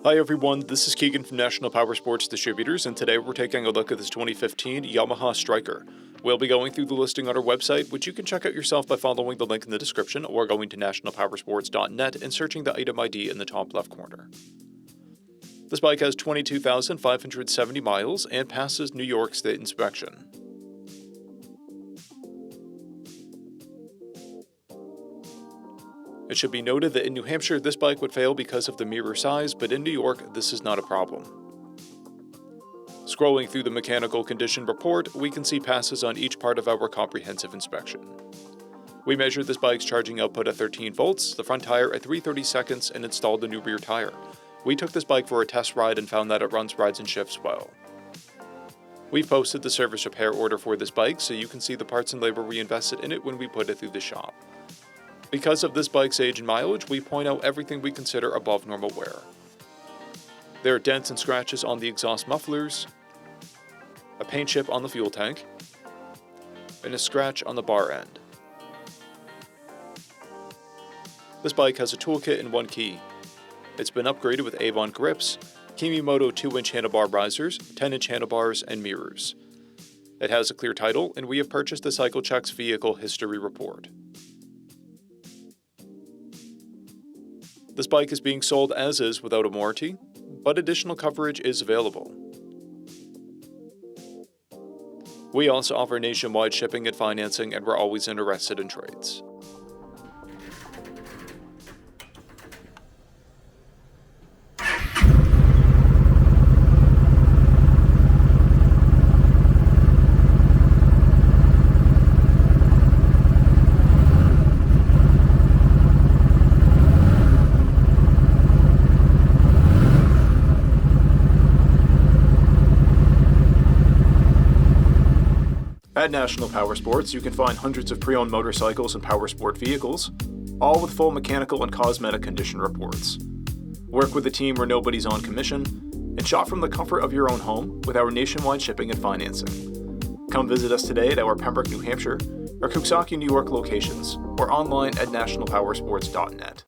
Hi everyone, this is Keegan from National Powersports Distributors, and today we're taking a look at this 2015 Yamaha STRYKER. We'll be going through the listing on our website, which you can check out yourself by following the link in the description or going to nationalpowersports.net and searching the item ID in the top left corner. This bike has 22,570 miles and passes New York State inspection. It should be noted that in New Hampshire this bike would fail because of the mirror size, but in New York this is not a problem. Scrolling through the mechanical condition report, we can see passes on each part of our comprehensive inspection. We measured this bike's charging output at 13 volts, the front tire at 3/30 seconds, and installed the new rear tire. We took this bike for a test ride and found that it runs, rides, and shifts well. We've posted the service repair order for this bike so you can see the parts and labor we invested in it when we put it through the shop. Because of this bike's age and mileage, we point out everything we consider above normal wear. There are dents and scratches on the exhaust mufflers, a paint chip on the fuel tank, and a scratch on the bar end. This bike has a toolkit and one key. It's been upgraded with Avon grips, Kimimoto 2-inch handlebar risers, 10-inch handlebars, and mirrors. It has a clear title, and we have purchased the CycleCheck's vehicle history report. This bike is being sold as is without a warranty, but additional coverage is available. We also offer nationwide shipping and financing, and we're always interested in trades. At National Powersports, you can find hundreds of pre-owned motorcycles and powersport vehicles, all with full mechanical and cosmetic condition reports. Work with a team where nobody's on commission, and shop from the comfort of your own home with our nationwide shipping and financing. Come visit us today at our Pembroke, New Hampshire, or Coxsackie, New York locations, or online at nationalpowersports.net.